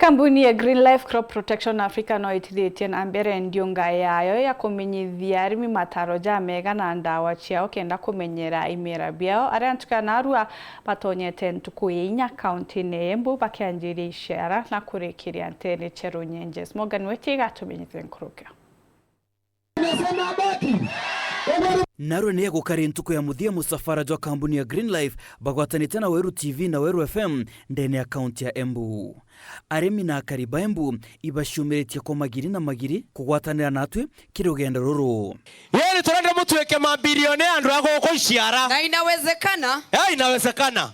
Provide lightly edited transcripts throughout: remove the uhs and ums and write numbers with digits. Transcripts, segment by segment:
Kampuni ya Greenlife Crop Protection Africa no itithĩtie na mbere ndiunga yayo ya kumenyithia arĩmi mataro ja mega na ndawa ciao kenda kumenyera imera biao aria ntukana arua batonyete ntuku inya kaunti-inĩ EMBU bakianjiria icera na kurikiria ntene cheru nyenjes Morgan wetiga tumenyithia nkuruka Naro ni gukari ntuku ya muthia Musafara jwa kampuni ya Greenlife bagwatanite na Weru TV na Weru FM ndene ya kaunti ya EMBU. Arimi na akariba EMBU ibashumiretie kwa magiri na magiri kugwatanira natwe kirugendo ruru. Yeye turende mutweke mabilionea andu agoko iciara. Na inawezekana? Inawezekana.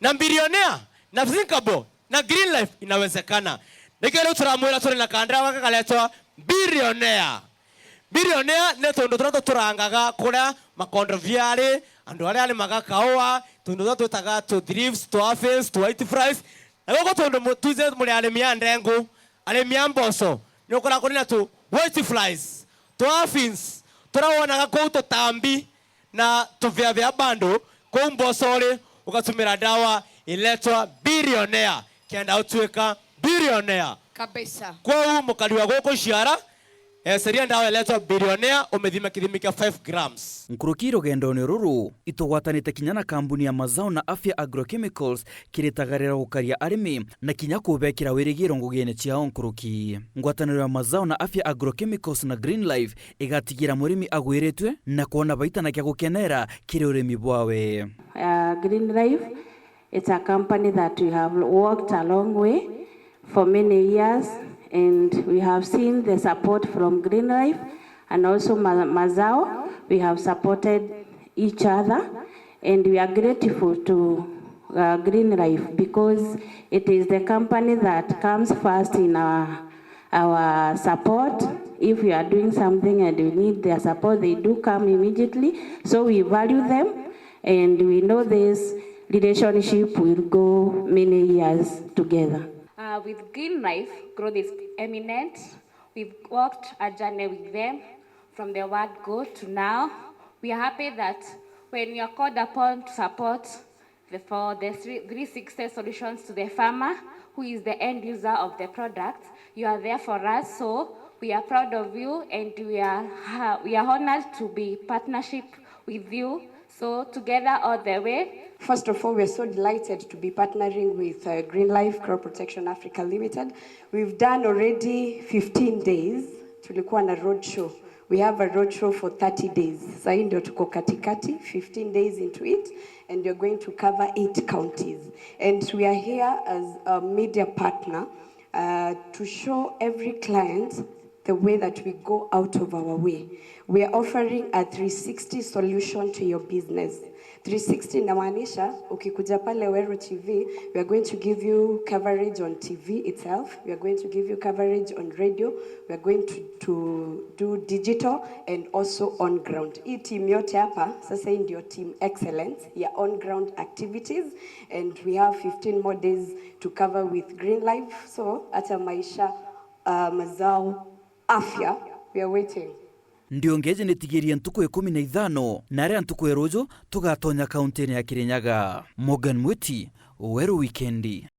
Na bilionea na thinkable na Greenlife inawezekana. Nikero turamwira turi na kandra wakakaletwa bilionea. Bilionea ne tondu turangaga kuria makondoviari andu aria ali magakaoa tondu twetaga to drifts to affairs to white fries na goko tondu tuze muri arimi andengu arimi amboso ni ukora kurina to white flies to affairs turawonaga ko to tambi na to vya bando ko mbosore ugatumira dawa iletwa bilionea kenda utweka bilionea kabisa kwa mukali wa goko ciara seria ndawa iletwa bilionea umethima kithimi kia 5 grams. Nkuruki rugendo-ini ruru itugwatanite kinya na kampuni ya mazao na afya agrochemicals kiritagarira gukaria arimi na kinya kubekira wirigiro ngugi-ini ciao nkuruki. Ngwataniro ya mazao na afya agrochemicals na Greenlife igatigira murimi agwiritwe na kuona baita na kia gukenera kiri urimi bwawe. Greenlife, it's a company that we have worked a long way for many years. And we have seen the support from Greenlife and also Mazao. We have supported each other and we are grateful to Greenlife because it is the company that comes first in our support. If we are doing something and we need their support, they do come immediately. So we value them and we know this relationship will go many years together. With Greenlife, growth is eminent. We've walked a journey with them from the word go to now. We are happy that when we are called upon to support for the 360 solutions to the farmer, who is the end user of the product, you are there for us. So we are proud of you and we are honored to be partnership with you. So together all the way. First of all, we're so delighted to be partnering with Greenlife Crop Protection Africa Limited. We've done already 15 days. Tulikuwa na road show. We have a road show for 30 days. Sasa ndio tuko katikati, 15 days into it, and we're going to cover 8 counties. And we are here as a media partner to show every client the way that we go out of our way. We are offering a 360 solution to your business. 360 inamaanisha ukikuja pale Weru TV, we are going to give you coverage on TV itself, we are going to give you coverage on radio, we are going to do digital and also on ground. Hii team yote hapa sasa hii ndio team excellence ya on ground activities and we have 15 more days to cover with Greenlife. So hata maisha mazao afya, we are waiting. Ndio ngeje nitigiria ntuku 15 na aria ntuku erojo tugatonya kaunti-ini ya Kirinyaga. Morgan Mwiti, Weru Weekendi.